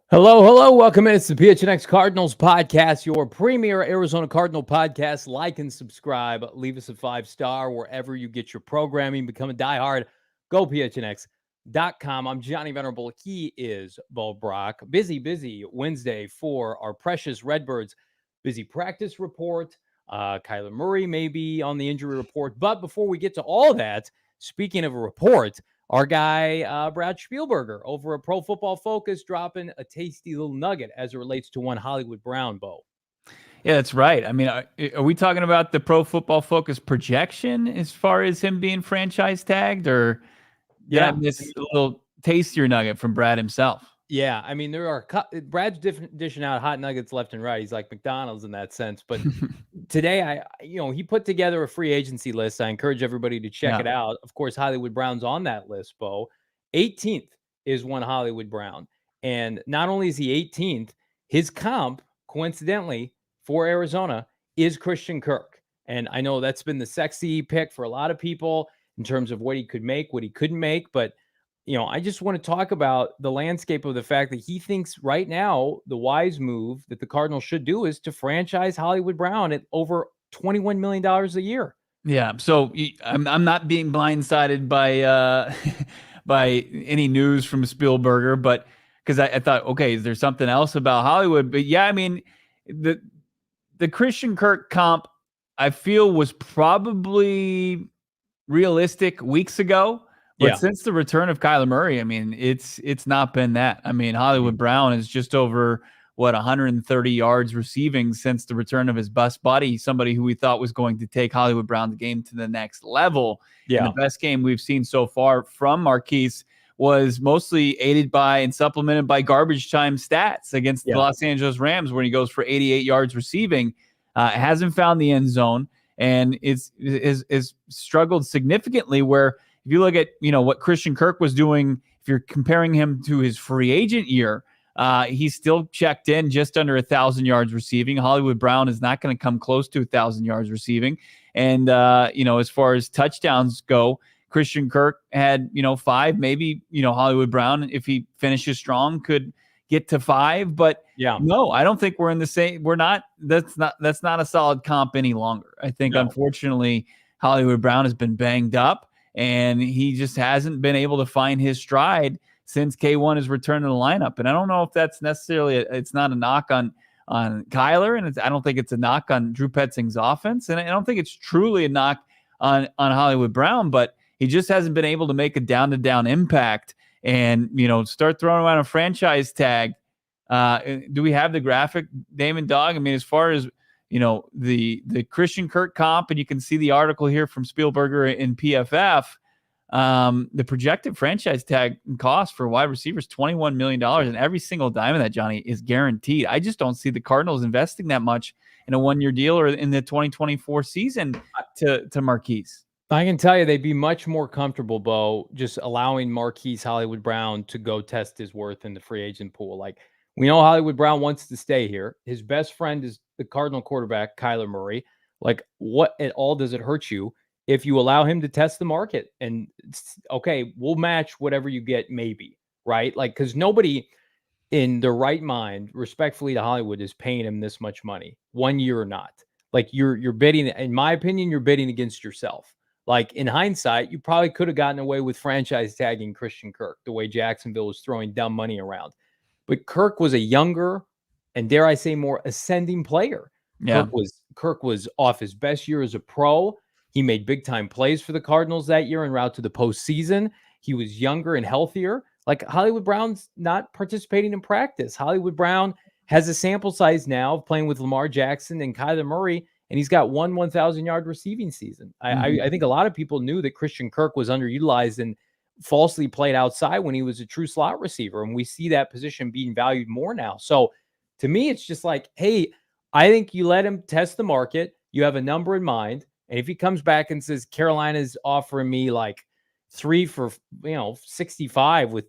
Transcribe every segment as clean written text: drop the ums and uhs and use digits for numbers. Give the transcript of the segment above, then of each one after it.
Hello. Welcome in. It's the PHNX Cardinals podcast, your premier Arizona Cardinal podcast. Like and subscribe. Leave us a 5-star wherever you get your programming. Become a diehard. Go PHNX.com. I'm Johnny Venerable. He is Brack. Busy Wednesday for our precious Redbirds. Busy practice report. Kyler Murray may be on the injury report. But before we get to all that, speaking of a report, our guy, Brad Spielberger, over at Pro Football Focus, dropping a tasty little nugget as it relates to one Hollywood Brown, Bo. Yeah, that's right. I mean, are we talking about the Pro Football Focus projection as far as him being franchise tagged, or I miss a little tastier nugget from Brad himself? Yeah, I mean, there are Brad's dishing out hot nuggets left and right. He's like McDonald's in that sense. But today, he put together a free agency list. I encourage everybody to check it out. Of course, Hollywood Brown's on that list, Bo. 18th is one Hollywood Brown. And not only is he 18th, his comp, coincidentally, for Arizona is Christian Kirk. And I know that's been the sexy pick for a lot of people in terms of what he could make, what he couldn't make. But I just want to talk about the landscape of the fact that he thinks right now the wise move that the Cardinals should do is to franchise Hollywood Brown at over $21 million a year. Yeah, so I'm not being blindsided by by any news from Spielberger, but because I thought, okay, is there something else about Hollywood? But yeah, I mean, the Christian Kirk comp, I feel, was probably realistic weeks ago. But since the return of Kyler Murray, I mean, it's not been that. I mean, Hollywood Brown is just over 130 yards receiving since the return of his bust buddy, somebody who we thought was going to take Hollywood Brown's game to the next level. Yeah. And the best game we've seen so far from Marquise was mostly aided by and supplemented by garbage time stats against the Los Angeles Rams, when he goes for 88 yards receiving. Hasn't found the end zone, and is struggled significantly, where if you look at, what Christian Kirk was doing, if you're comparing him to his free agent year, he's still checked in just under 1,000 yards receiving. Hollywood Brown is not going to come close to 1,000 yards receiving. And, as far as touchdowns go, Christian Kirk had, 5, maybe, Hollywood Brown, if he finishes strong, could get to 5. But no, I don't think we're in the same. That's not a solid comp any longer. I think, unfortunately, Hollywood Brown has been banged up, and he just hasn't been able to find his stride since K1 has returned to the lineup. And I don't know if that's necessarily it's not a knock on Kyler, and I don't think it's a knock on Drew Petzing's offense, and I don't think it's truly a knock on Hollywood Brown, but he just hasn't been able to make a down-to-down impact and, start throwing around a franchise tag. Do we have the graphic, Damon Dog? I mean, as far as the Christian Kirk comp, and you can see the article here from Spielberger in PFF. The projected franchise tag cost for wide receivers, $21 million, and every single dime of that, Johnny, is guaranteed. I just don't see the Cardinals investing that much in a one-year deal or in the 2024 season to Marquise. I can tell you they'd be much more comfortable, Bo, just allowing Marquise Hollywood Brown to go test his worth in the free agent pool. Like, we know Hollywood Brown wants to stay here. His best friend is the Cardinal quarterback, Kyler Murray. Like, what at all does it hurt you if you allow him to test the market? And okay, we'll match whatever you get, maybe, right? Like, because nobody in their right mind, respectfully to Hollywood, is paying him this much money, 1 year or not. Like, you're bidding, in my opinion, you're bidding against yourself. Like, in hindsight, you probably could have gotten away with franchise tagging Christian Kirk the way Jacksonville was throwing dumb money around. But Kirk was a younger and, dare I say, more ascending player. Yeah. Kirk was off his best year as a pro. He made big-time plays for the Cardinals that year en route to the postseason. He was younger and healthier. Like, Hollywood Brown's not participating in practice. Hollywood Brown has a sample size now of playing with Lamar Jackson and Kyler Murray, and he's got 1,000-yard receiving season. I think a lot of people knew that Christian Kirk was underutilized and falsely played outside when he was a true slot receiver, and we see that position being valued more now. So to me, it's just like, hey, I think you let him test the market. You have a number in mind, and if he comes back and says Carolina's offering me like 3 for 65 with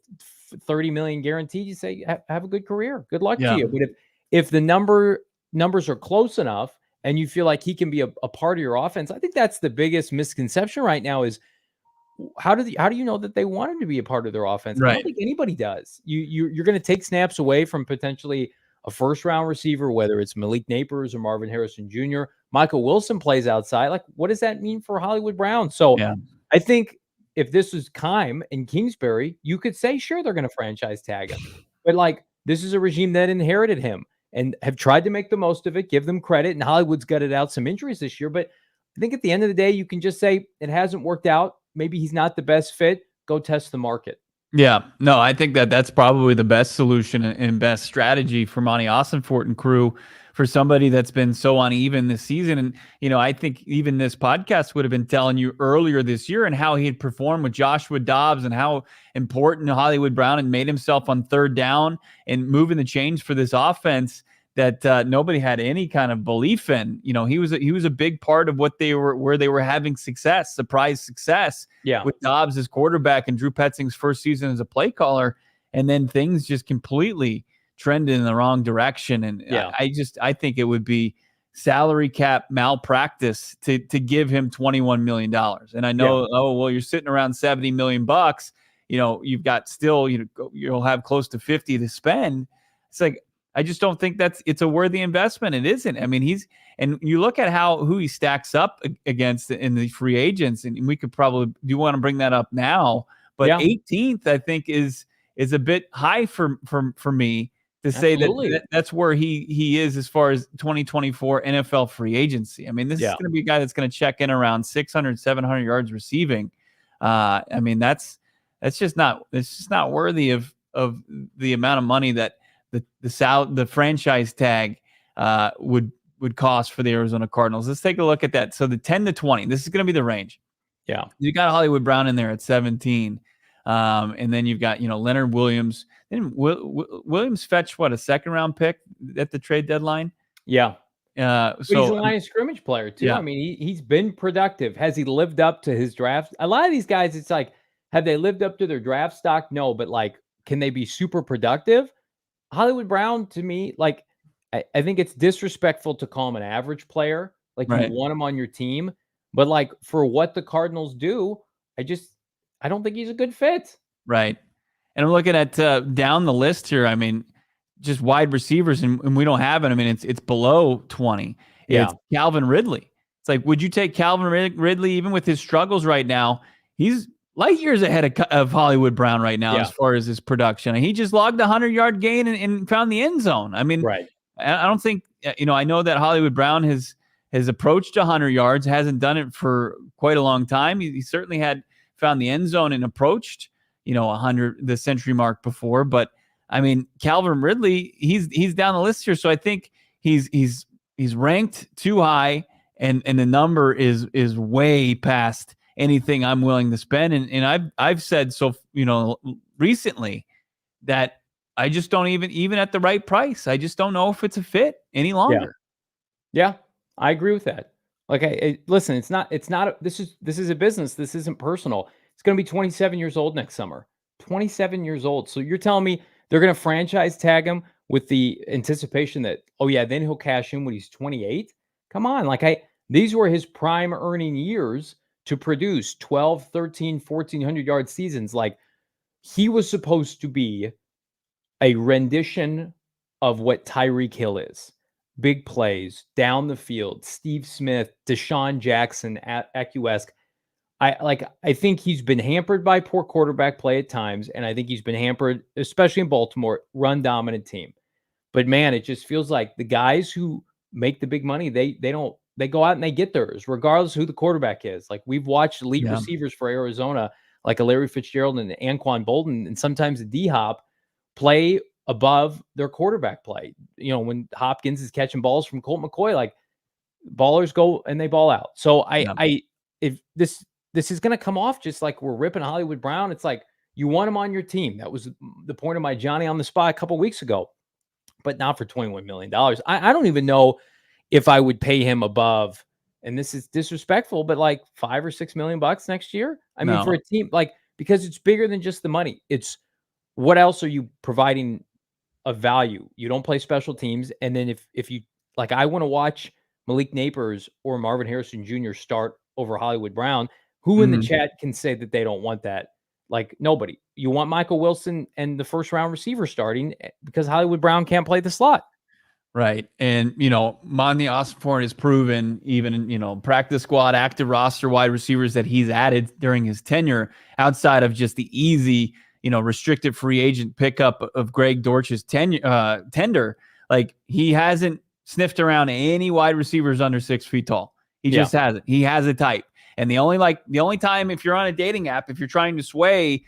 30 million guaranteed, you say have a good career. Good luck to you. But if the numbers are close enough and you feel like he can be a part of your offense, I think that's the biggest misconception right now is how do you know that they want him to be a part of their offense? Right. I don't think anybody does. You're going to take snaps away from potentially a first-round receiver, whether it's Malik Neighbors or Marvin Harrison Jr. Michael Wilson plays outside. Like, what does that mean for Hollywood Brown? So I think if this was Keim and Kingsbury, you could say, sure, they're going to franchise tag him. But, like, this is a regime that inherited him and have tried to make the most of it, give them credit, and Hollywood's gutted out some injuries this year. But I think at the end of the day, you can just say it hasn't worked out. Maybe he's not the best fit. Go test the market. Yeah, no, I think that's probably the best solution and best strategy for Monty Ossenfort and crew for somebody that's been so uneven this season. And, I think even this podcast would have been telling you earlier this year and how he had performed with Joshua Dobbs and how important Hollywood Brown had made himself on third down and moving the chains for this offense that nobody had any kind of belief in. He was a big part of where they were having success, surprise success. Yeah. With Dobbs as quarterback and Drew Petzing's first season as a play caller, and then things just completely trended in the wrong direction. And I think it would be salary cap malpractice to give him $21 million. And I know, you're sitting around $70 million. You've got still, you'll have close to 50 to spend. It's like, I just don't think it's a worthy investment. It isn't. I mean, and you look at who he stacks up against in the free agents, and we could probably, do you want to bring that up now? But 18th, I think is a bit high for me to say that's where he is as far as 2024 NFL free agency. I mean, this is going to be a guy that's going to check in around 600, 700 yards receiving. I mean, that's just not worthy of the amount of money that the franchise tag would cost for the Arizona Cardinals. Let's take a look at that. So the 10 to 20, this is going to be the range. Yeah. You got Hollywood Brown in there at 17. And then you've got, Leonard Williams. Then Williams fetched a second round pick at the trade deadline. Yeah. So he's a line of scrimmage player too. Yeah. I mean, he's been productive. Has he lived up to his draft? A lot of these guys, it's like, have they lived up to their draft stock? No, but like, can they be super productive? Hollywood Brown, to me, like, I think it's disrespectful to call him an average player. Like, you want him on your team. But, like, for what the Cardinals do, I don't think he's a good fit. Right. And I'm looking at down the list here. I mean, just wide receivers, and we don't have it. I mean, it's below 20. It's Calvin Ridley. It's like, would you take Calvin Ridley, even with his struggles right now? He's light years ahead of Hollywood Brown right now as far as his production. And he just logged a 100-yard gain and found the end zone. I mean, I don't think, I know that Hollywood Brown has approached 100 yards, hasn't done it for quite a long time. He certainly had found the end zone and approached, 100, the century mark before. But I mean, Calvin Ridley, he's down the list here. So I think he's ranked too high, and the number is way past anything I'm willing to spend. And I've said so, recently that I just don't even at the right price, I just don't know if it's a fit any longer. Yeah, I agree with that. Okay, listen, this is a business. This isn't personal. It's going to be 27 years old next summer. 27 years old. So you're telling me they're going to franchise tag him with the anticipation that, then he'll cash in when he's 28? Come on. These were his prime earning years to produce 12, 13, 1,400-yard seasons. Like, he was supposed to be a rendition of what Tyreek Hill is. Big plays, down the field, Steve Smith, Deshaun Jackson, Eck-esque. I think he's been hampered by poor quarterback play at times, and I think he's been hampered, especially in Baltimore, run-dominant team. But, man, it just feels like the guys who make the big money, they go out and they get theirs, regardless of who the quarterback is. Like, we've watched elite receivers for Arizona, like a Larry Fitzgerald and Anquan Bolden, and sometimes a D-Hop, play above their quarterback play. When Hopkins is catching balls from Colt McCoy, like, ballers go and they ball out. So Yeah. if this is going to come off just like we're ripping Hollywood Brown, it's like you want him on your team. That was the point of my Johnny on the spot a couple weeks ago, but not for $21 million. I don't even know if I would pay him above, and this is disrespectful, but like $5 or $6 million next year. I mean, for No. a team, like, because it's bigger than just the money. It's what else are you providing of value? You don't play special teams. And then if you like, I want to watch Malik Neighbors or Marvin Harrison Jr. start over Hollywood Brown. Who in the Mhm. chat can say that they don't want that? Like, nobody. You want Michael Wilson and the first round receiver starting because Hollywood Brown can't play the slot. Right. And, Monty Osborne has proven, even in, practice squad, active roster wide receivers that he's added during his tenure, outside of just the easy, restricted free agent pickup of Greg Dortch's tender. Like, he hasn't sniffed around any wide receivers under 6 feet tall. He just hasn't. He has a type. And the only time, if you're on a dating app, if you're trying to sway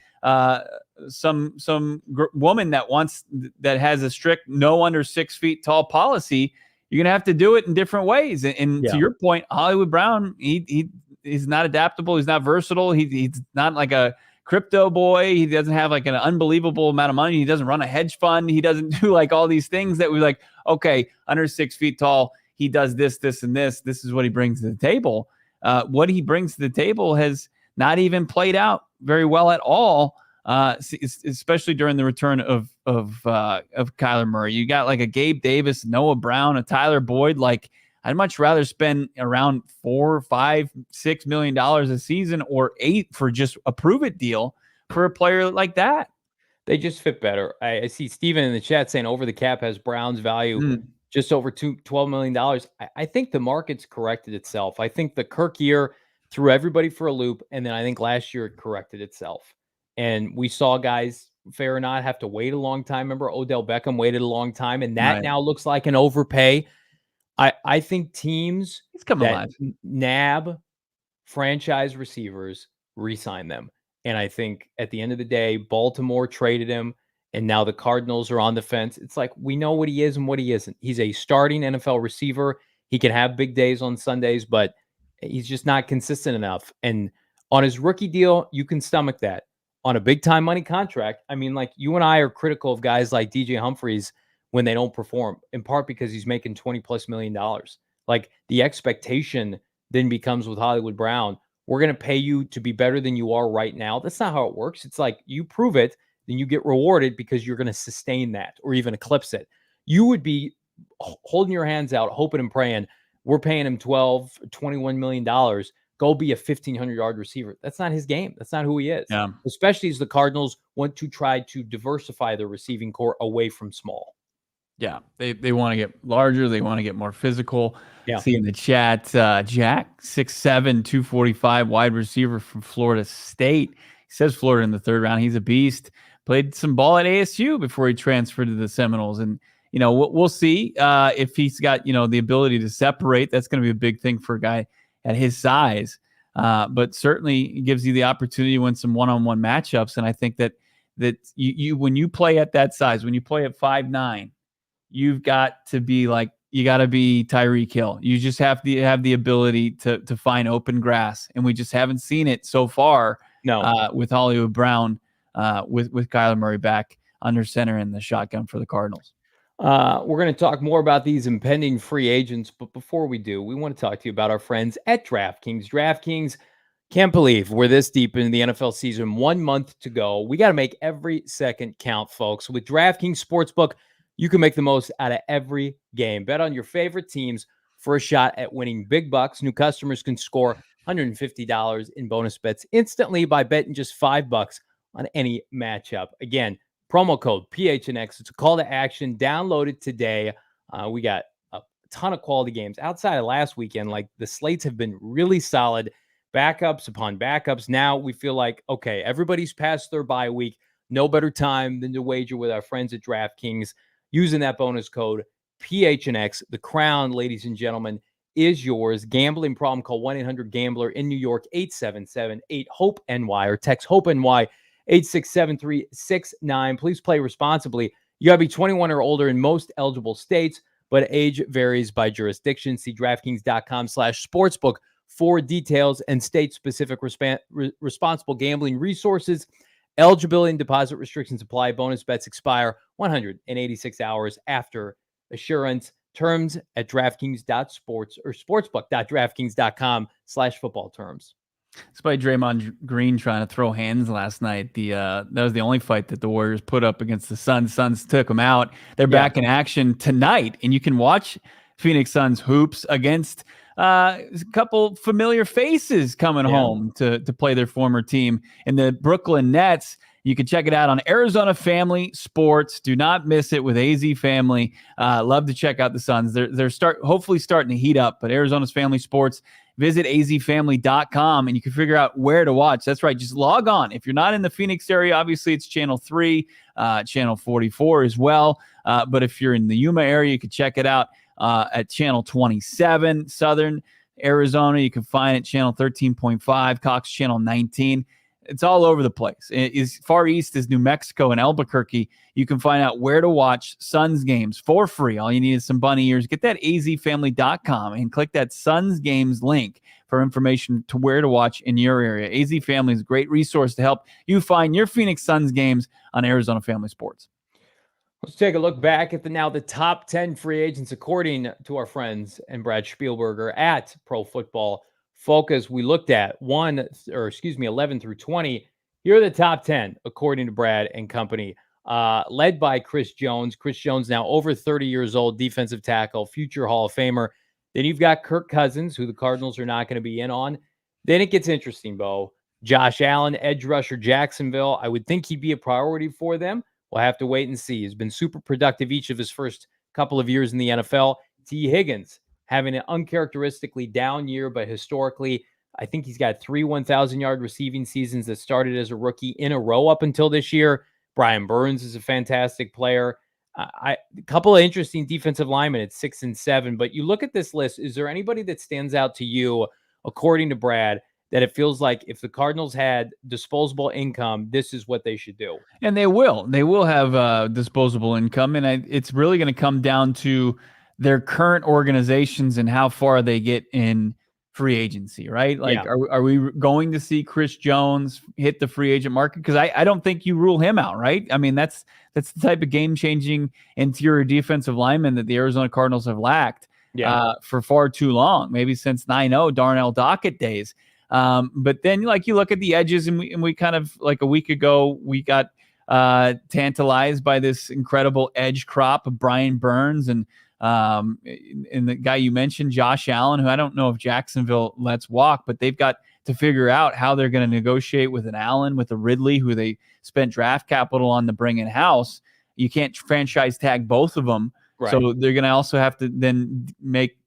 some woman that has a strict no under 6 feet tall policy, you're gonna have to do it in different ways. And to your point, Hollywood Brown, he's not adaptable. He's not versatile. He's not like a crypto boy. He doesn't have like an unbelievable amount of money. He doesn't run a hedge fund. He doesn't do like all these things that we like. Okay, under 6 feet tall, he does this, and this. This is what he brings to the table. What he brings to the table has not even played out very well at all, especially during the return of Kyler Murray. You got like a Gabe Davis, Noah Brown, a Tyler Boyd. Like, I'd much rather spend around $4, $5, $6 million a season, or $8 million for just a prove it deal for a player like that. They just fit better. I see Steven in the chat saying over the cap has Brown's value just over $12 million. I think the market's corrected itself. I think the Kirk year threw everybody for a loop, and then I think last year it corrected itself. And we saw guys, fair or not, have to wait a long time. Remember, Odell Beckham waited a long time, and that now looks like an overpay. I think teams that nab franchise receivers re-sign them. And I think at the end of the day, Baltimore traded him, and now the Cardinals are on the fence. It's like, we know what he is and what he isn't. He's a starting NFL receiver. He can have big days on Sundays, but he's just not consistent enough. And on his rookie deal, you can stomach that. On a big time money contract, I mean, like, you and I are critical of guys like DJ Humphries when they don't perform, in part because he's making $20+ million. Like, the expectation then becomes with Hollywood Brown, we're going to pay you to be better than you are right now. That's not how it works. It's like, you prove it, then you get rewarded because you're going to sustain that or even eclipse it. You would be holding your hands out, hoping and praying, we're paying him $12, $21 million. Go be a 1,500-yard receiver. That's not his game. That's not who he is. Yeah. Especially as the Cardinals want to try to diversify their receiving core away from small. Yeah, they want to get larger. They want to get more physical. Yeah. See in the chat, Jack, 6'7", 245, wide receiver from Florida State. He says Florida in the 3rd round. He's a beast. Played some ball at ASU before he transferred to the Seminoles. And, we'll see if he's got, the ability to separate. That's going to be a big thing for a guy at his size. But certainly gives you the opportunity to win some one-on-one matchups. And I think that you when you play at that size, when you play at 5'9", you've got to be like, you got to be Tyreek Hill. You just have to have the ability to find open grass. And we just haven't seen it so far. No. With Hollywood Brown, with Kyler Murray back under center in the shotgun for the Cardinals. We're going to talk more about these impending free agents. But before we do, we want to talk to you about our friends at DraftKings. DraftKings, can't believe we're this deep into the NFL season. 1 month to go. We got to make every second count, folks. With DraftKings Sportsbook, you can make the most out of every game. Bet on your favorite teams for a shot at winning big bucks. New customers can score $150 in bonus bets instantly by betting just $5 on any matchup. Again, promo code PHNX. It's a call to action. Download it today. We got a ton of quality games outside of last weekend. Like, the slates have been really solid. Backups upon backups. Now we feel like, okay, everybody's past their bye week. No better time than to wager with our friends at DraftKings using that bonus code PHNX. The crown, ladies and gentlemen, is yours. Gambling problem, call 1-800-GAMBLER in New York, 877-8-HOPE-NY, or text HOPE-NY 867-369. Please play responsibly. You got to be 21 or older in most eligible states. but age varies by jurisdiction. See DraftKings.com/sportsbook for details and state-specific responsible gambling resources. Eligibility and deposit restrictions apply. Bonus bets expire 186 hours after assurance. Terms at DraftKings.sports or sportsbook.draftkings.com/football terms. Despite Draymond Green trying to throw hands last night, that was the only fight that the Warriors put up against the Suns. Suns took them out. They're back in action tonight, and you can watch Phoenix Suns hoops against a couple familiar faces coming home to play their former team in the Brooklyn Nets. You can check it out on Arizona Family Sports. Do not miss it with AZ Family. Love to check out the Suns. They're hopefully starting to heat up, but Arizona's Family Sports. Visit azfamily.com and you can figure out where to watch. That's right. Just log on. If you're not in the Phoenix area, obviously it's channel 3, channel 44 as well. But if you're in the Yuma area, you can check it out at channel 27, Southern Arizona. You can find it channel 13.5, Cox channel 19. It's all over the place. As far east as New Mexico and Albuquerque, you can find out where to watch Suns games for free. All you need is some bunny ears. Get that azfamily.com and click that Suns games link for information to where to watch in your area. AZ Family is a great resource to help you find your Phoenix Suns games on Arizona Family Sports. Let's take a look back at the top 10 free agents according to our friends and Brad Spielberger at Pro Football Focus. We looked at 11 through 20. Here are the top 10 according to Brad and company, led by Chris Jones. Chris Jones, now over 30 years old, defensive tackle, future Hall of Famer. Then you've got Kirk Cousins, who the Cardinals are not going to be in on. Then it gets interesting, Bo. Josh Allen, edge rusher, Jacksonville. I would think he'd be a priority for them. We'll have to wait and see. He's been super productive each of his first couple of years in the NFL. T. Higgins, having an uncharacteristically down year, but historically, I think he's got 3 1,000-yard receiving seasons that started as a rookie in a row up until this year. Brian Burns is a fantastic player. A couple of interesting defensive linemen at 6 and 7. But you look at this list, is there anybody that stands out to you, according to Brad, that it feels like if the Cardinals had disposable income, this is what they should do? And they will. They will have disposable income. And it's really going to come down to their current organizations and how far they get in free agency, right? Like, are we going to see Chris Jones hit the free agent market? Because I don't think you rule him out, right? I mean, that's the type of game-changing interior defensive lineman that the Arizona Cardinals have lacked for far too long, maybe since 9-0 Darnell Dockett days. But then, like, you look at the edges, and we kind of, like a week ago, we got tantalized by this incredible edge crop of Brian Burns and the guy you mentioned, Josh Allen, who I don't know if Jacksonville lets walk, but they've got to figure out how they're going to negotiate with an Allen, with a Ridley, who they spent draft capital on to bring in house. You can't franchise tag both of them. Right. So they're going to also have to then make,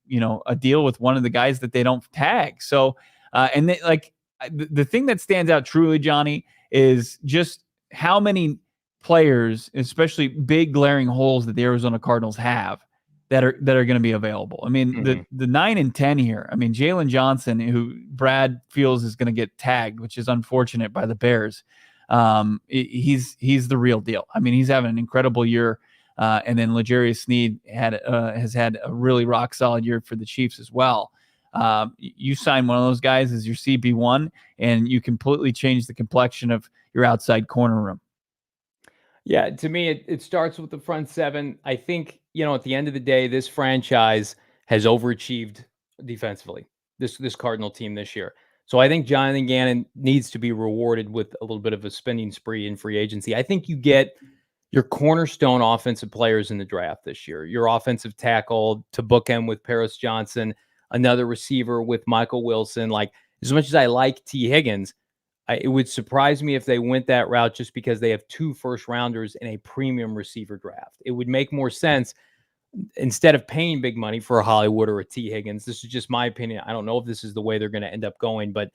a deal with one of the guys that they don't tag. So, and they, like, the thing that stands out truly, Johnny, is just how many players, especially big glaring holes that the Arizona Cardinals have, that are going to be available. I mean, the 9 and 10 here. I mean, Jalen Johnson, who Brad feels is going to get tagged, which is unfortunate by the Bears. He's the real deal. I mean, he's having an incredible year. And then L'Jarius Sneed has had a really rock solid year for the Chiefs as well. You sign one of those guys as your CB1, and you completely change the complexion of your outside corner room. Yeah, to me, it starts with the front seven. I think, at the end of the day, this franchise has overachieved defensively, this Cardinal team this year. So I think Jonathan Gannon needs to be rewarded with a little bit of a spending spree in free agency. I think you get your cornerstone offensive players in the draft this year. Your offensive tackle to bookend with Paris Johnson, another receiver with Michael Wilson. Like, as much as I like T. Higgins, it would surprise me if they went that route just because they have 2 first-rounders in a premium receiver draft. It would make more sense instead of paying big money for a Hollywood or a T. Higgins. This is just my opinion. I don't know if this is the way they're going to end up going, but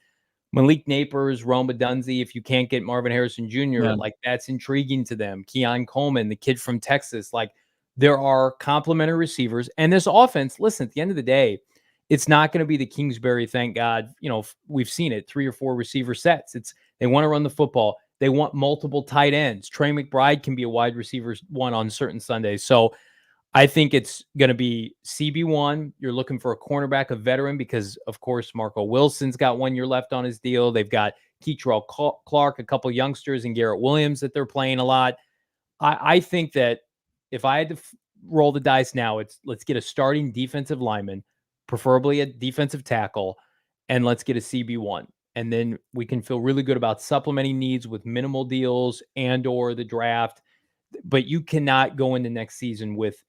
Malik Neighbors, Rome Odunze, if you can't get Marvin Harrison Jr., like, that's intriguing to them. Keon Coleman, the kid from Texas, like, there are complementary receivers. And this offense, listen, at the end of the day, it's not going to be the Kingsbury, thank God. We've seen it, 3 or 4 receiver sets. They want to run the football. They want multiple tight ends. Trey McBride can be a wide receiver one on certain Sundays. So I think it's going to be CB1. You're looking for a cornerback, a veteran, because, of course, Marco Wilson's got 1 year left on his deal. They've got Keitrell Clark, a couple youngsters, and Garrett Williams that they're playing a lot. I think that if I had to roll the dice now, it's let's get a starting defensive lineman, preferably a defensive tackle, and let's get a CB1. And then we can feel really good about supplementing needs with minimal deals and or the draft. But you cannot go into next season with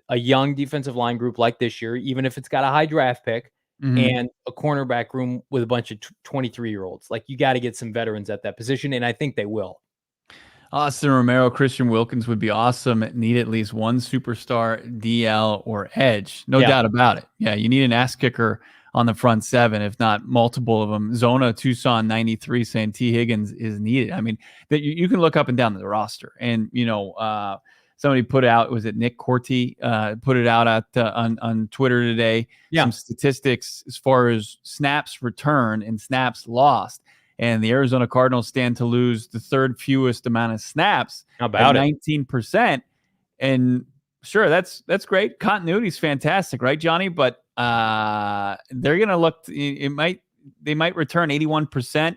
a young defensive line group like this year, even if it's got a high draft pick, and a cornerback room with a bunch of 23-year-olds. Like, you got to get some veterans at that position, and I think they will. Austin Romero, Christian Wilkins would be awesome. Need at least one superstar, DL, or edge. No doubt about it. Yeah, you need an ass kicker on the front seven, if not multiple of them. Zona Tucson 93 saying T. Higgins is needed. I mean, that you can look up and down the roster, and somebody put out, was it Nick Corti, put it out on Twitter today, some statistics as far as snaps returned and snaps lost. And the Arizona Cardinals stand to lose the third fewest amount of snaps, about 19%. And sure, that's great. Continuity is fantastic, right, Johnny? But they're going to look. They might return 81%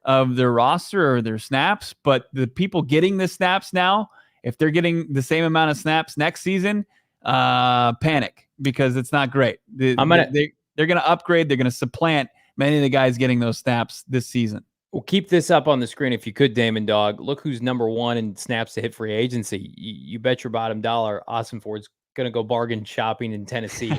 of their roster or their snaps, but the people getting the snaps now, if they're getting the same amount of snaps next season, panic, because it's not great. They're going to upgrade. They're going to supplant many of the guys getting those snaps this season. Well, keep this up on the screen if you could, Damon Dog. Look who's number 1 in snaps to hit free agency. You bet your bottom dollar Austin Ford's going to go bargain shopping in Tennessee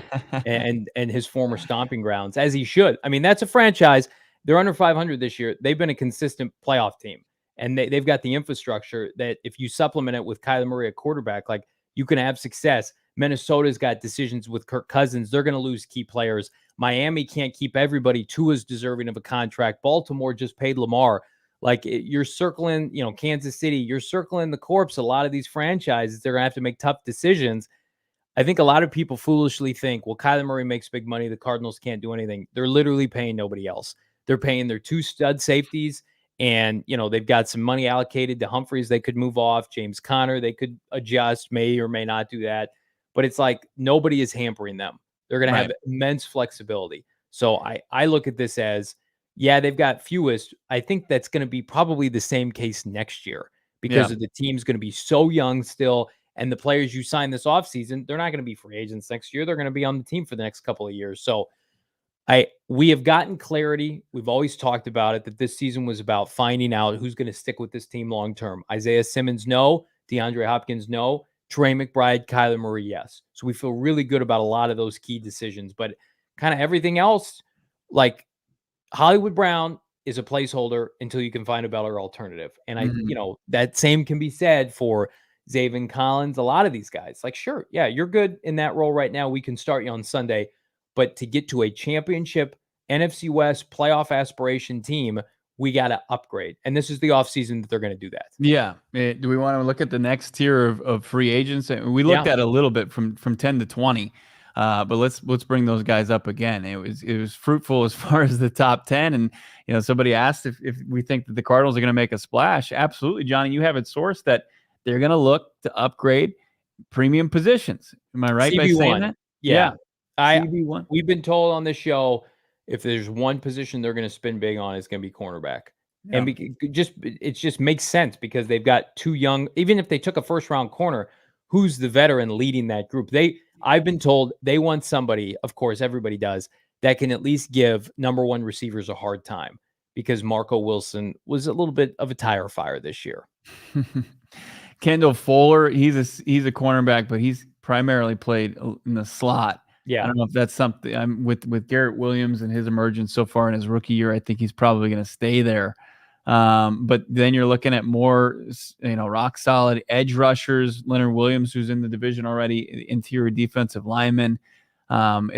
and his former stomping grounds, as he should. I mean, that's a franchise. They're under 500 this year. They've been a consistent playoff team, and they've got the infrastructure that if you supplement it with Kyler Murray at quarterback, like, you can have success. Minnesota's got decisions with Kirk Cousins. They're going to lose key players. Miami can't keep everybody. Tua's deserving of a contract. Baltimore just paid Lamar. Like, you're circling, Kansas City, you're circling the corpse. A lot of these franchises, they're going to have to make tough decisions. I think a lot of people foolishly think, well, Kyler Murray makes big money. The Cardinals can't do anything. They're literally paying nobody else. They're paying their 2 stud safeties, and, they've got some money allocated to Humphreys. They could move off. James Conner, they could adjust, may or may not do that. But it's like nobody is hampering them. They're going to have immense flexibility. So I look at this as, they've got fewest. I think that's going to be probably the same case next year because of the team's going to be so young still. And the players you sign this offseason, they're not going to be free agents next year. They're going to be on the team for the next couple of years. So we have gotten clarity. We've always talked about it, that this season was about finding out who's going to stick with this team long term. Isaiah Simmons, no. DeAndre Hopkins, no. Trey McBride, Kyler Murray, yes. So we feel really good about a lot of those key decisions. But kind of everything else, like Hollywood Brown is a placeholder until you can find a better alternative. And that same can be said for Zaven Collins, a lot of these guys. Like, sure, you're good in that role right now. We can start you on Sunday. But to get to a championship NFC West playoff aspiration team, we got to upgrade. And this is the offseason that they're going to do that. Yeah. Do we want to look at the next tier of free agents? We looked at a little bit from 10 to 20, but let's bring those guys up again. It was fruitful as far as the top 10. And, somebody asked if we think that the Cardinals are going to make a splash. Absolutely, Johnny. You have it sourced that they're going to look to upgrade premium positions. Am I right CB1. by saying that? Yeah. CB1. We've been told on this show, if there's one position they're going to spin big on, it's going to be cornerback. Yeah. And it just makes sense because they've got 2 young, even if they took a first round corner, who's the veteran leading that group? I've been told they want somebody, of course, everybody does, that can at least give number 1 receivers a hard time, because Marco Wilson was a little bit of a tire fire this year. Kendall Fuller, he's a cornerback, but he's primarily played in the slot. Yeah. I don't know if that's something. I'm with Garrett Williams and his emergence so far in his rookie year. I think he's probably going to stay there. But then you're looking at more, rock solid edge rushers. Leonard Williams, who's in the division already, interior defensive lineman. And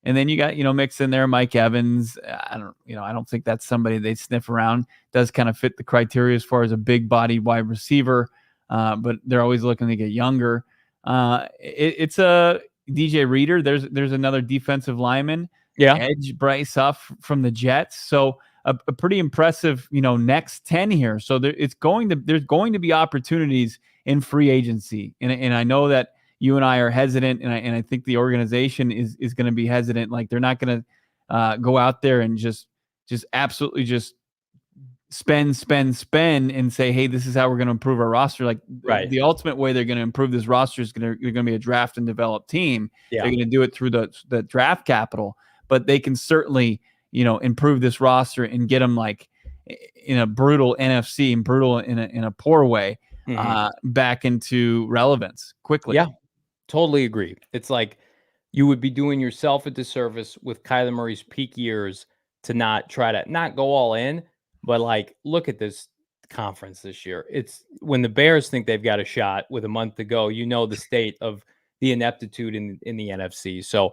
then you got, mixed in there Mike Evans. I don't think that's somebody they sniff around. Does kind of fit the criteria as far as a big body wide receiver. But they're always looking to get younger. It's a DJ Reader. There's another defensive lineman. Yeah. Edge Bryce Huff from the Jets. So a pretty impressive, next 10 here. So there's going to be opportunities in free agency. And I know that, you and I are hesitant, and I think the organization is going to be hesitant. Like they're not going to go out there and just absolutely just spend and say, hey, this is how we're going to improve our roster. Like the ultimate way they're going to improve this roster is they're going to be a draft and develop team. They're going to do it through the draft capital, but they can certainly, improve this roster and get them like in a brutal NFC and brutal in a poor way back into relevance quickly. Yeah, totally agree. It's like you would be doing yourself a disservice with Kyler Murray's peak years to not try to not go all in, but like look at this conference this year. It's when the Bears think they've got a shot with a month to go, the state of the ineptitude in the NFC. So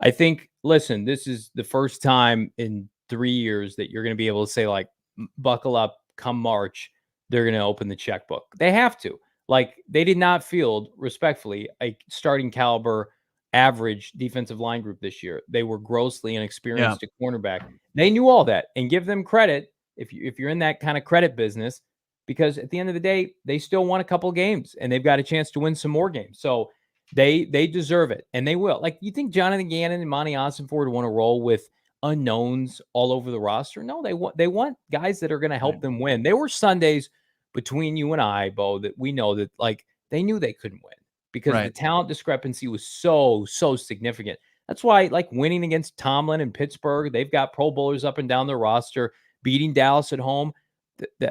I think, listen, this is the first time in 3 years that you're going to be able to say, like, buckle up, come March, they're going to open the checkbook. They have to. Like, they did not field, respectfully, a starting caliber average defensive line group this year. They were grossly inexperienced at cornerback. They knew all that, and give them credit if you're in that kind of credit business, because at the end of the day, they still won a couple games, and they've got a chance to win some more games. So they deserve it, and they will. Like, you think Jonathan Gannon and Monty Ossenford want to roll with unknowns all over the roster? No, they want guys that are going to help them win. There were Sundays between you and I, Bo, that we know that like they knew they couldn't win because the talent discrepancy was so significant. That's why, like, winning against Tomlin and Pittsburgh, they've got Pro Bowlers up and down their roster, beating Dallas at home.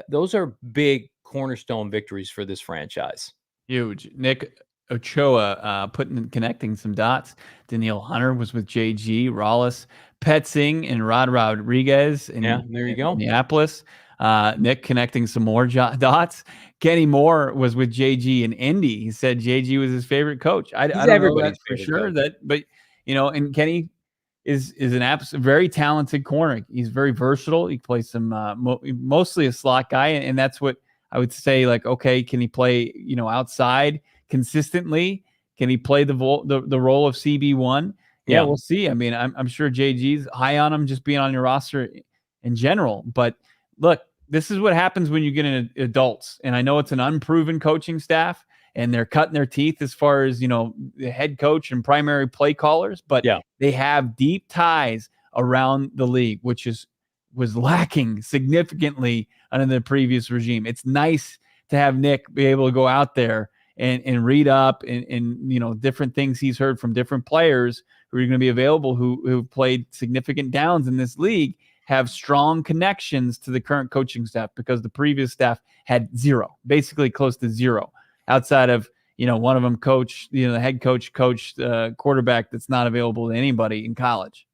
Those are big cornerstone victories for this franchise. Huge. Nick Ochoa connecting some dots. Danielle Hunter was with JG, Rollis, Petzing, and Rod Rodriguez in there you go. Minneapolis. Nick connecting some more dots. Kenny Moore was with JG in Indy. He said JG was his favorite coach. I don't know that for sure, but and Kenny is an very talented corner. He's very versatile. He plays some mostly a slot guy, and that's what I would say. Like, okay, can he play outside consistently? Can he play the role of CB1? Yeah, we'll see. I mean, I'm sure JG's high on him just being on your roster in general. But look, this is what happens when you get in adults. And I know it's an unproven coaching staff, and they're cutting their teeth as far as, the head coach and primary play callers, but they have deep ties around the league, which was lacking significantly under the previous regime. It's nice to have Nick be able to go out there and read up and different things he's heard from different players who are going to be available who've played significant downs in this league, have strong connections to the current coaching staff, because the previous staff had zero, basically close to zero, outside of, one of them the head coached quarterback that's not available to anybody in college.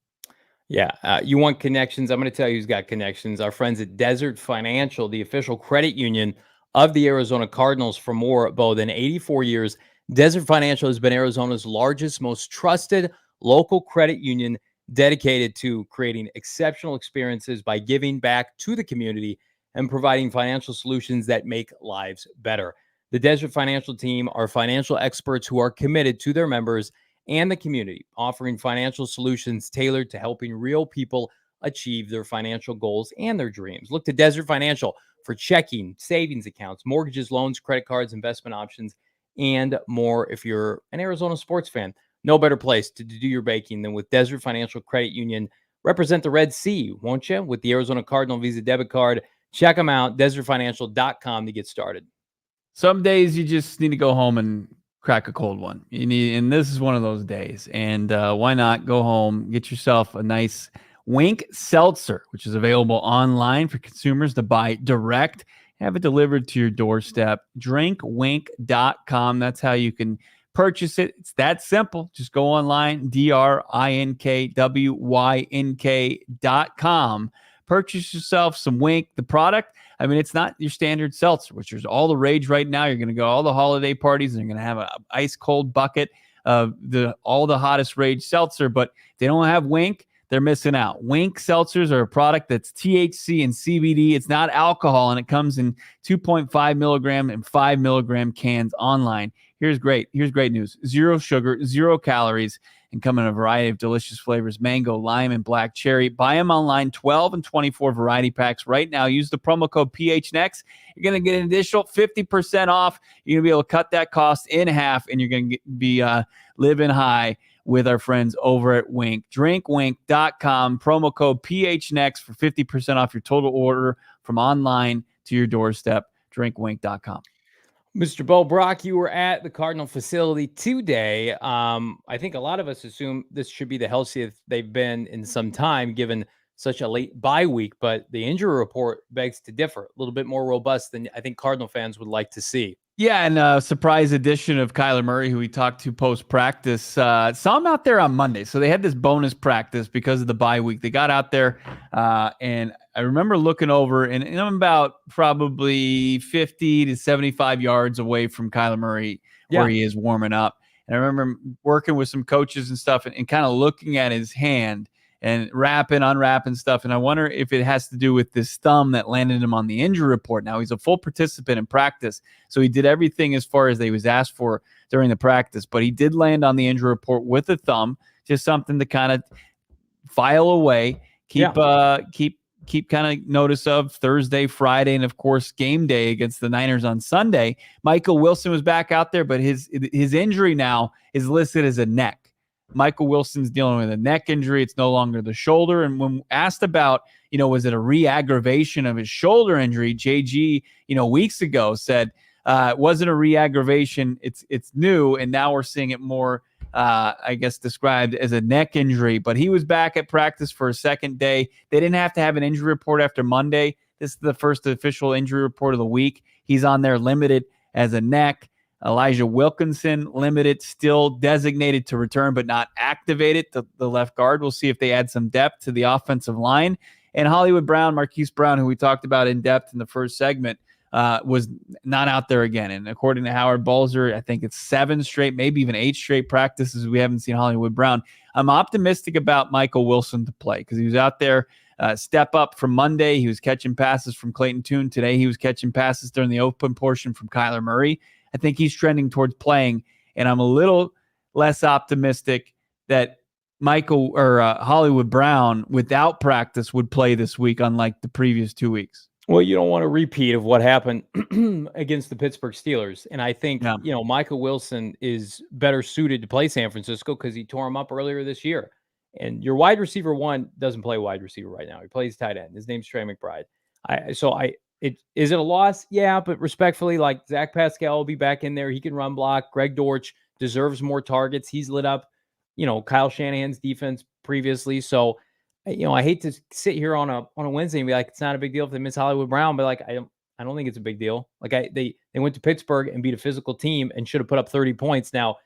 Yeah. You want connections? I'm going to tell you who's got connections. Our friends at Desert Financial, the official credit union of the Arizona Cardinals for more, than 84 years. Desert Financial has been Arizona's largest, most trusted local credit union, dedicated to creating exceptional experiences by giving back to the community and providing financial solutions that make lives better. The Desert Financial team are financial experts who are committed to their members and the community, offering financial solutions tailored to helping real people achieve their financial goals and their dreams. Look to Desert Financial for checking, savings accounts, mortgages, loans, credit cards, investment options, and more. If you're an Arizona sports fan, no better place to do your baking than with Desert Financial Credit Union. Represent the Red Sea, won't you? With the Arizona Cardinal Visa debit card. Check them out, desertfinancial.com to get started. Some days you just need to go home and crack a cold one. And this is one of those days. And why not go home, get yourself a nice Wink Seltzer, which is available online for consumers to buy direct, have it delivered to your doorstep. Drinkwink.com. That's how you can purchase it. It's that simple. Just go online, DRINKWYNK.com. Purchase yourself some Wink, the product. I mean, it's not your standard seltzer, which is all the rage right now. You're going to go all the holiday parties and you're going to have an ice cold bucket of all the hottest rage seltzer, but if they don't have Wink, they're missing out. Wink seltzers are a product that's THC and CBD. It's not alcohol, and it comes in 2.5 milligram and 5 milligram cans online. Here's great news. 0 sugar, 0 calories, and come in a variety of delicious flavors: mango, lime, and black cherry. Buy them online, 12 and 24 variety packs right now. Use the promo code PHNX. You're going to get an additional 50% off. You're going to be able to cut that cost in half, and you're going to be living high with our friends over at Wink. Drinkwink.com, promo code PHNX for 50% off your total order from online to your doorstep. Drinkwink.com. Mr. Bo Brack, you were at the Cardinal facility today. I think a lot of us assume this should be the healthiest they've been in some time, given such a late bye week, but the injury report begs to differ. A little bit more robust than I think Cardinal fans would like to see. Yeah, and a surprise addition of Kyler Murray, who we talked to post-practice. Saw him out there on Monday. So they had this bonus practice because of the bye week. They got out there, and I remember looking over, and I'm about probably 50 to 75 yards away from Kyler Murray where he is warming up. And I remember working with some coaches and stuff and kind of looking at his hand and unwrapping stuff. And I wonder if it has to do with this thumb that landed him on the injury report. Now, he's a full participant in practice, so he did everything as far as they was asked for during the practice. But he did land on the injury report with a thumb, just something to kind of file away, keep kind of notice of Thursday, Friday, and, of course, game day against the Niners on Sunday. Michael Wilson was back out there, but his injury now is listed as a neck. Michael Wilson's dealing with a neck injury. It's no longer the shoulder. And when asked about, was it a re-aggravation of his shoulder injury, JG, weeks ago said it wasn't a re-aggravation. It's new. And now we're seeing it more, I guess, described as a neck injury. But he was back at practice for a second day. They didn't have to have an injury report after Monday. This is the first official injury report of the week. He's on there limited as a neck. Elijah Wilkinson, limited, still designated to return, but not activated. The left guard. We'll see if they add some depth to the offensive line. And Hollywood Brown, Marquise Brown, who we talked about in depth in the first segment, was not out there again. And according to Howard Balzer, I think it's 7 straight, maybe even 8 straight practices we haven't seen Hollywood Brown. I'm optimistic about Michael Wilson to play because he was out there, step up from Monday. He was catching passes from Clayton Tune. Today he was catching passes during the open portion from Kyler Murray. I think he's trending towards playing, and I'm a little less optimistic that Michael or Hollywood Brown without practice would play this week, unlike the previous 2 weeks. Well, you don't want a repeat of what happened against the Pittsburgh Steelers. And I think, Michael Wilson is better suited to play San Francisco because he tore him up earlier this year. And your wide receiver one doesn't play wide receiver right now. He plays tight end. His name's Trey McBride. Is it a loss? Yeah, but respectfully, like Zach Pascal will be back in there. He can run block. Greg Dortch deserves more targets. He's lit up, Kyle Shanahan's defense previously. So, I hate to sit here on a Wednesday and be like, it's not a big deal if they miss Hollywood Brown, but like, I don't think it's a big deal. Like they went to Pittsburgh and beat a physical team and should have put up 30 points. Now,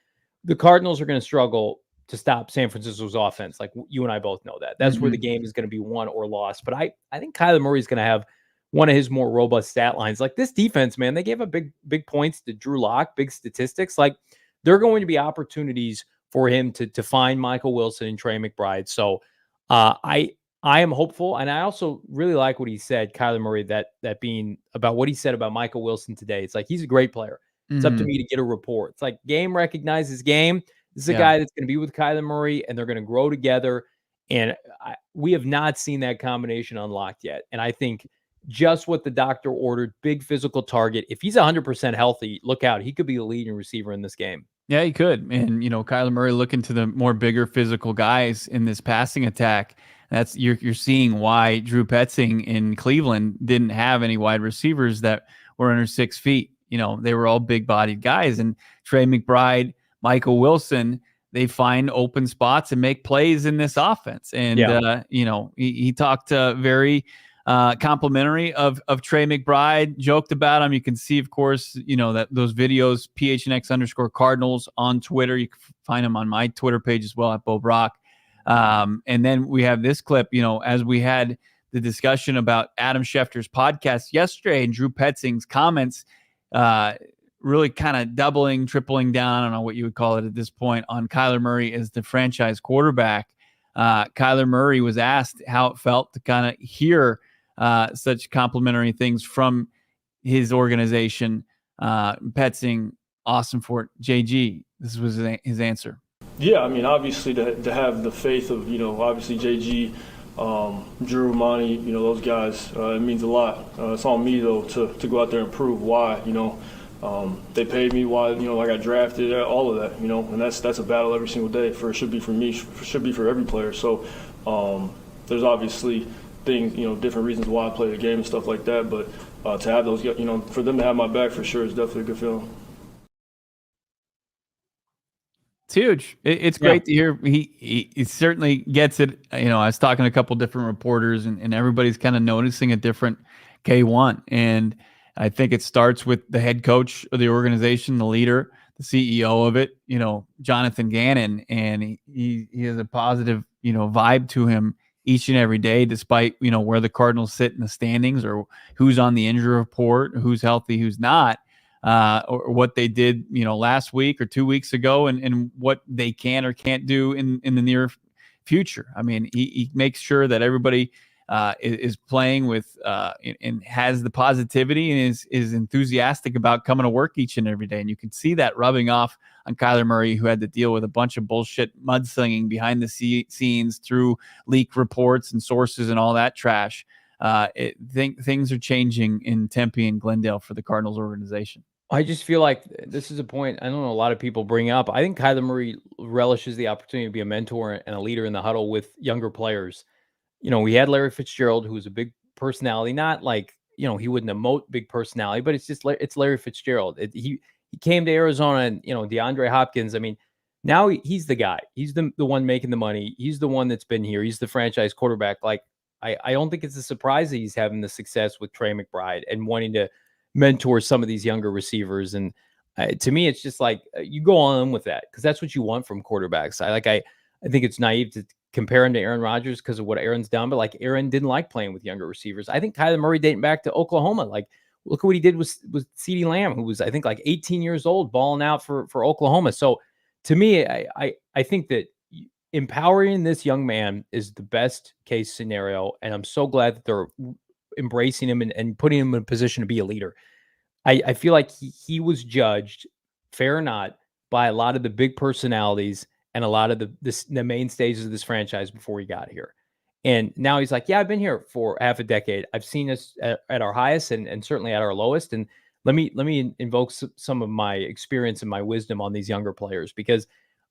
the Cardinals are going to struggle to stop San Francisco's offense. Like you and I both know that. That's where the game is going to be won or lost. But I think Kyler Murray is going to have one of his more robust stat lines. Like this defense, man, they gave up big points to Drew Lock, big statistics. Like there are going to be opportunities for him to find Michael Wilson and Trey McBride. So I am hopeful. And I also really like what he said, Kyler Murray, that being about what he said about Michael Wilson today. It's like, he's a great player. It's up to me to get a report. It's like game recognizes game. This is a guy that's going to be with Kyler Murray and they're going to grow together. And we have not seen that combination unlocked yet. And I think just what the doctor ordered, big physical target. If he's 100% healthy, look out. He could be the leading receiver in this game. Yeah, he could. And, Kyler Murray looking to the more bigger physical guys in this passing attack. That's you're seeing why Drew Petzing in Cleveland didn't have any wide receivers that were under 6 feet. They were all big-bodied guys. And Trey McBride, Michael Wilson, they find open spots and make plays in this offense. And, he talked very complimentary of Trey McBride, joked about him. You can see, of course, that those videos, PHNX_Cardinals on Twitter. You can find them on my Twitter page as well at Bo Brack. And then we have this clip, as we had the discussion about Adam Schefter's podcast yesterday and Drew Petzing's comments, really kind of doubling, tripling down, I don't know what you would call it at this point, on Kyler Murray as the franchise quarterback. Kyler Murray was asked how it felt to kind of hear such complimentary things from his organization. Petzing, awesome for it. JG, this was his answer. Yeah, I mean, obviously to have the faith of, obviously JG, Drew, Monty, those guys, it means a lot. It's on me, though, to go out there and prove why, they paid me, why, I got drafted, all of that, and that's a battle every single day. It should be for me, should be for every player. So there's obviously things, different reasons why I play the game and stuff like that, but to have those, for them to have my back for sure is definitely a good feeling. It's huge. It's great to hear. He certainly gets it. I was talking to a couple different reporters, and everybody's kind of noticing a different K1. And I think it starts with the head coach of the organization, the leader, the CEO of it, Jonathan Gannon. And he has a positive, vibe to him each and every day, despite, where the Cardinals sit in the standings or who's on the injury report, who's healthy, who's not. Or what they did, last week or 2 weeks ago, and what they can or can't do in the near future. I mean, he makes sure that everybody is playing with and has the positivity and is enthusiastic about coming to work each and every day. And you can see that rubbing off on Kyler Murray, who had to deal with a bunch of bullshit mudslinging behind the scenes through leak reports and sources and all that trash. Things are changing in Tempe and Glendale for the Cardinals organization. I just feel like this is a point I don't know a lot of people bring up. I think Kyler Murray relishes the opportunity to be a mentor and a leader in the huddle with younger players. We had Larry Fitzgerald, who was a big personality, not like, he wouldn't emote big personality, but it's just, it's Larry Fitzgerald. He came to Arizona and, DeAndre Hopkins. I mean, now he's the guy. He's the one making the money. He's the one that's been here. He's the franchise quarterback. Like, I don't think it's a surprise that he's having the success with Trey McBride and wanting to mentor some of these younger receivers. And to me, it's just like you go on with that because that's what you want from quarterbacks. I think it's naive to compare him to Aaron Rodgers because of what Aaron's done, but like Aaron didn't like playing with younger receivers. I think Kyler Murray dating back to Oklahoma, like look at what he did with CeeDee Lamb, who was I think like 18 years old, balling out for Oklahoma. So to me, I think that empowering this young man is the best case scenario, and I'm so glad that they're embracing him and putting him in a position to be a leader. I feel like he was judged, fair or not, by a lot of the big personalities and a lot of the mainstays of this franchise before he got here. And now he's like, yeah, I've been here for half a decade. I've seen us at our highest and certainly at our lowest. And let me invoke some of my experience and my wisdom on these younger players, because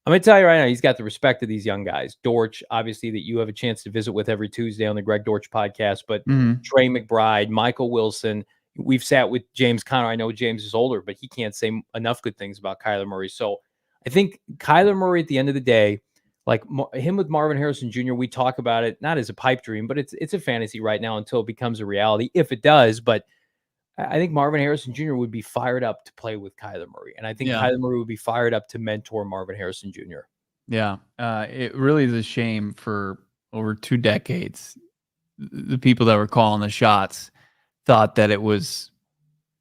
I'm going to tell you right now, he's got the respect of these young guys. Dortch, obviously, that you have a chance to visit with every Tuesday on the Greg Dortch podcast, but Trey McBride, Michael Wilson. We've sat with James Conner. I know James is older, but he can't say enough good things about Kyler Murray. So I think Kyler Murray, at the end of the day, like him with Marvin Harrison Jr., we talk about it not as a pipe dream, but it's a fantasy right now until it becomes a reality, if it does. But I think Marvin Harrison Jr. would be fired up to play with Kyler Murray. And I think Kyler Murray would be fired up to mentor Marvin Harrison Jr. Yeah. It really is a shame for over 2 decades. The people that were calling the shots thought that it was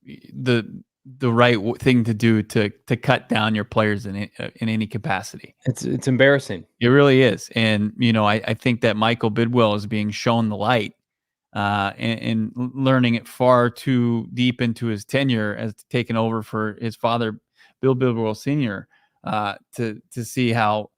the right thing to do to cut down your players in any capacity. It's embarrassing. It really is. And, I think that Michael Bidwell is being shown the light and learning it far too deep into his tenure as taking over for his father, Bill Bidwell Sr., to see how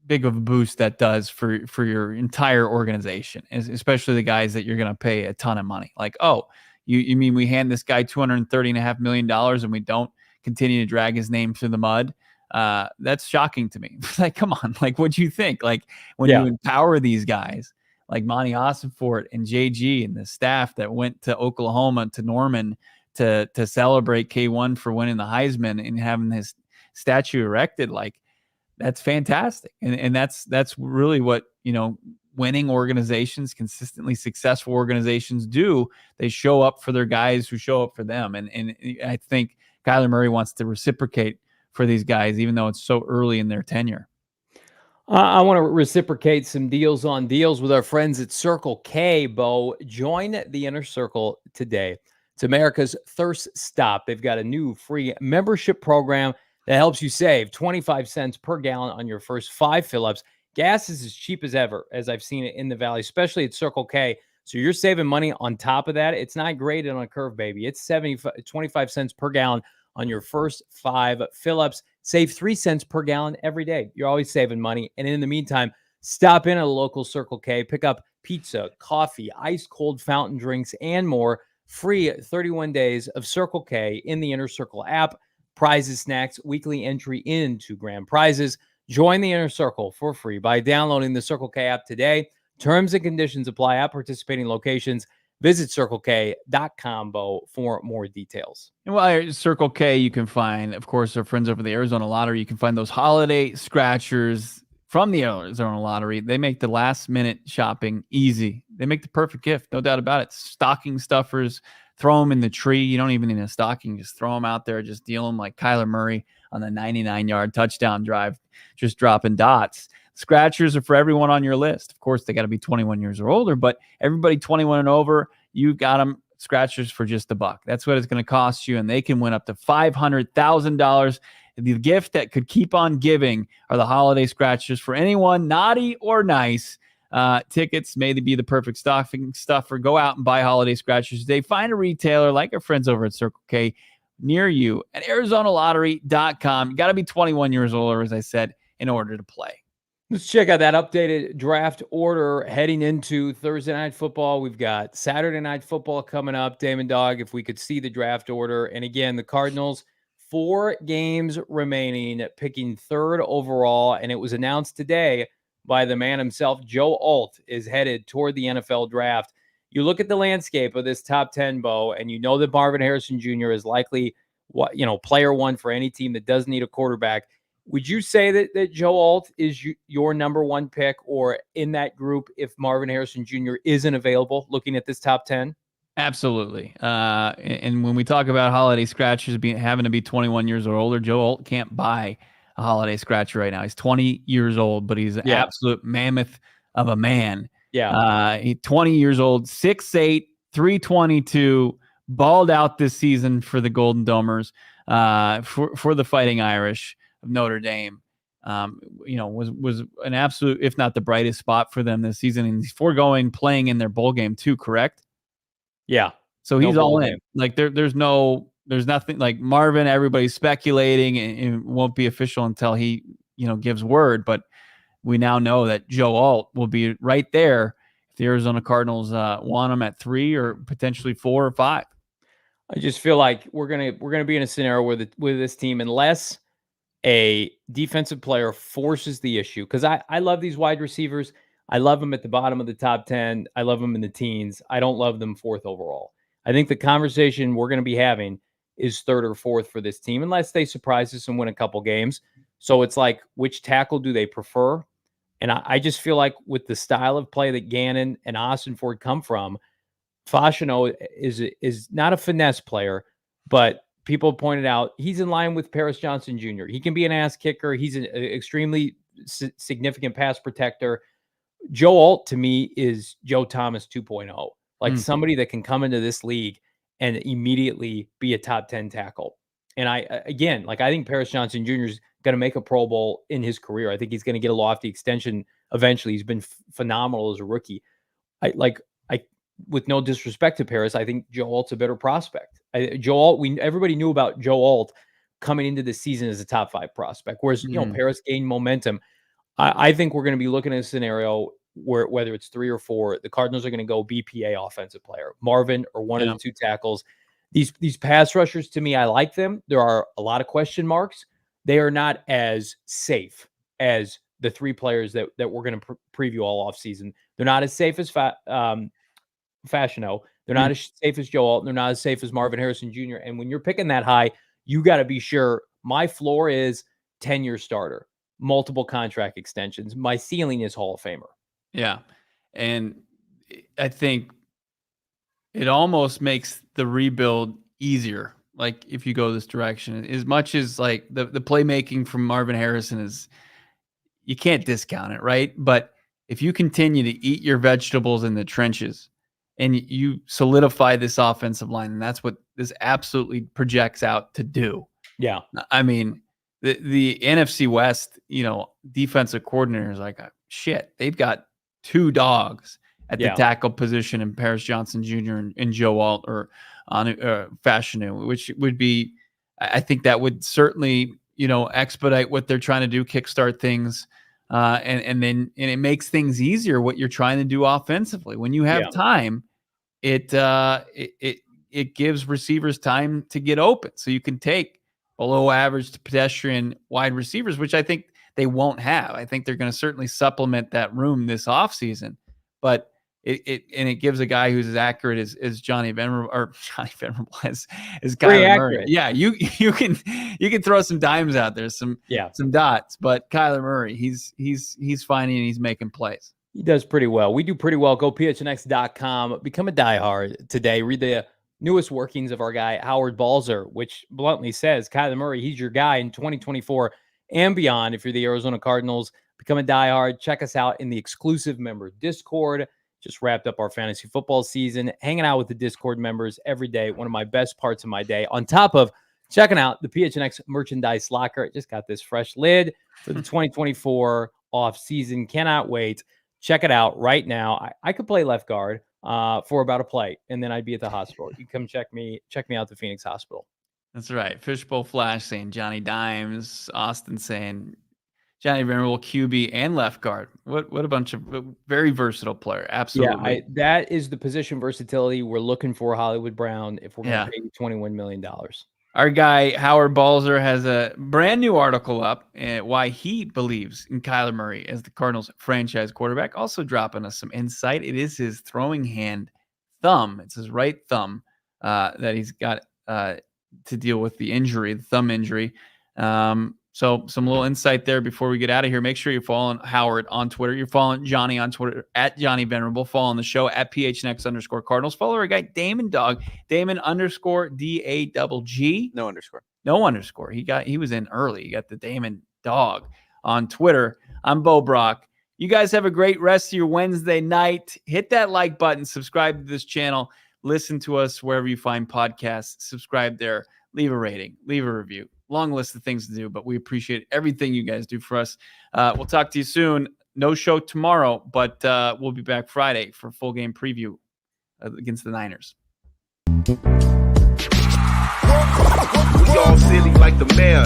big of a boost that does for your entire organization, especially the guys that you're going to pay a ton of money. Like, oh, you mean we hand this guy $230.5 million and we don't continue to drag his name through the mud? That's shocking to me. Like, come on, like, what do you think? Like, when you empower these guys like Monty Ossenfort and JG and the staff that went to Oklahoma, to Norman to celebrate K1 for winning the Heisman and having his statue erected, like, that's fantastic. And that's really what, winning organizations, consistently successful organizations do. They show up for their guys who show up for them. And I think Kyler Murray wants to reciprocate for these guys, even though it's so early in their tenure. I want to reciprocate some deals on deals with our friends at Circle K, Bo. Join the Inner Circle today. It's America's thirst stop. They've got a new free membership program that helps you save 25 cents per gallon on your first 5 fill-ups. Gas is as cheap as ever, as I've seen it in the Valley, especially at Circle K. So you're saving money on top of that. It's not graded on a curve, baby. It's 25 cents per gallon on your first 5 fill-ups. Save 3 cents per gallon every day. You're always saving money. And in the meantime, stop in at a local Circle K, pick up pizza, coffee, ice cold fountain drinks, and more. Free 31 days of Circle K in the Inner Circle app. Prizes, snacks, weekly entry into grand prizes. Join the Inner Circle for free by downloading the Circle K app today. Terms and conditions apply at participating locations. Visit CircleK.com for more details. And while you're at Circle K, you can find, of course, our friends over the Arizona Lottery. You can find those holiday scratchers from the Arizona Lottery. They make the last-minute shopping easy. They make the perfect gift, no doubt about it. Stocking stuffers, throw them in the tree. You don't even need a stocking. Just throw them out there. Just deal them like Kyler Murray on the 99-yard touchdown drive, just dropping dots. Scratchers are for everyone on your list. Of course, they got to be 21 years or older, but everybody 21 and over, you got them scratchers for just $1. That's what it's going to cost you, and they can win up to $500,000. The gift that could keep on giving are the holiday scratchers for anyone naughty or nice. Tickets may be the perfect stocking stuffer. Go out and buy holiday scratchers today. Find a retailer like our friends over at Circle K near you at ArizonaLottery.com. You got to be 21 years older, as I said, in order to play. Let's check out that updated draft order heading into Thursday Night Football. We've got Saturday Night Football coming up. Damon Dog, if we could see the draft order. And again, the Cardinals, 4 games remaining, picking 3rd overall. And it was announced today by the man himself, Joe Alt, is headed toward the NFL draft. You look at the landscape of this top 10, Bo, and you know that Marvin Harrison Jr. is likely, player one for any team that does need a quarterback. Would you say that Joe Alt is your number 1 pick, or in that group if Marvin Harrison Jr. isn't available, looking at this top 10? Absolutely. And when we talk about holiday scratchers having to be 21 years or older, Joe Alt can't buy a holiday scratcher right now. He's 20 years old, but he's an absolute mammoth of a man. Yeah. He's 20 years old, 6'8", 322, balled out this season for the Golden Domers, for the Fighting Irish of Notre Dame. Was an absolute, if not the brightest spot for them this season. And he's foregoing playing in their bowl game too, correct? Yeah. So he's all in. Like there's nothing like Marvin. Everybody's speculating, and it won't be official until he, gives word. But we now know that Joe Alt will be right there if the Arizona Cardinals want him at 3 or potentially 4 or 5. I just feel like we're gonna be in a scenario where with this team, unless a defensive player forces the issue, because I love these wide receivers. I love them at the bottom of the top 10. I love them in the teens. I don't love them 4th overall. I think the conversation we're going to be having is 3rd or 4th for this team, unless they surprise us and win a couple games. So it's like, which tackle do they prefer? And I just feel like with the style of play that Gannon and Austin Ford come from, Fashanu is not a finesse player, but people pointed out he's in line with Paris Johnson Jr. He can be an ass kicker. He's an extremely significant pass protector. Joe Alt, to me, is Joe Thomas 2.0, like somebody that can come into this league and immediately be a top 10 tackle. And I think Paris Johnson Jr. is going to make a Pro Bowl in his career. I think he's going to get a lofty extension eventually. He's been phenomenal as a rookie. With no disrespect to Paris, I think Joe Alt's a better prospect. Everybody knew about Joe Alt coming into the season as a top 5 prospect, whereas Paris gained momentum. I think we're going to be looking at a scenario where whether it's 3 or 4, the Cardinals are going to go BPA offensive player, Marvin or one of the 2 tackles. These pass rushers, to me, I like them. There are a lot of question marks. They are not as safe as the 3 players that we're going to preview all offseason. They're not as safe as Fashanu. They're not as safe as Joe Alt. They're not as safe as Marvin Harrison Jr. And when you're picking that high, you got to be sure my floor is 10-year starter, multiple contract extensions. My ceiling is Hall of Famer. Yeah. And I think it almost makes the rebuild easier. Like if you go this direction, as much as like the playmaking from Marvin Harrison is, you can't discount it, right? But if you continue to eat your vegetables in the trenches and you solidify this offensive line, and that's what this absolutely projects out to do. Yeah. I mean, the NFC West, defensive coordinator is like, shit, they've got 2 dogs at the tackle position in Paris Johnson Jr. and Joe Alt or on Fashanu, which would be, I think that would certainly, expedite what they're trying to do, kickstart things. And it makes things easier what you're trying to do offensively. When you have time, it gives receivers time to get open. So you can take below average to pedestrian wide receivers, which I think they won't have. I think they're going to certainly supplement that room this offseason. But it gives a guy who's as accurate as Johnny Venerable as Kyler Murray. Yeah, you can throw some dimes out there, some dots, but Kyler Murray, he's finding and he's making plays. He does pretty well. We do pretty well. Go PHNX.com. Become a diehard today. Read the newest workings of our guy Howard Balzer, which bluntly says Kyler Murray, he's your guy in 2024 and beyond. If you're the Arizona Cardinals, become a diehard. Check us out in the exclusive member Discord. Just wrapped up our fantasy football season, hanging out with the Discord members every day. One of my best parts of my day. On top of checking out the PHNX merchandise locker. I just got this fresh lid for the 2024 off season. Cannot wait. Check it out right now. I could play left guard for about a play, and then I'd be at the hospital. You come check me out at the Phoenix Hospital. That's right. Fishbowl Flash saying Johnny Dimes. Austin saying Johnny Venerable, QB and left guard. What a bunch of very versatile player. Absolutely. Yeah, that is the position versatility we're looking for, Hollywood Brown, if we're going to pay you $21 million. Our guy, Howard Balzer, has a brand new article up why he believes in Kyler Murray as the Cardinals franchise quarterback. Also dropping us some insight. It is his throwing hand thumb. It's his right thumb that he's got to deal with the injury, the thumb injury. So some little insight there before we get out of here. Make sure you're following Howard on Twitter. You're following Johnny on Twitter at Johnny Venerable. Following the show at PHNX_Cardinals. Follow our guy Damon Dog, Damon_DAGG. No underscore. He was in early. You got the Damon Dog on Twitter. I'm Bo Brack. You guys have a great rest of your Wednesday night. Hit that like button. Subscribe to this channel. Listen to us wherever you find podcasts. Subscribe there. Leave a rating. Leave a review. Long list of things to do, but we appreciate everything you guys do for us. We'll talk to you soon. No show tomorrow, but we'll be back Friday for a full game preview against the Niners. We all silly like the mayor.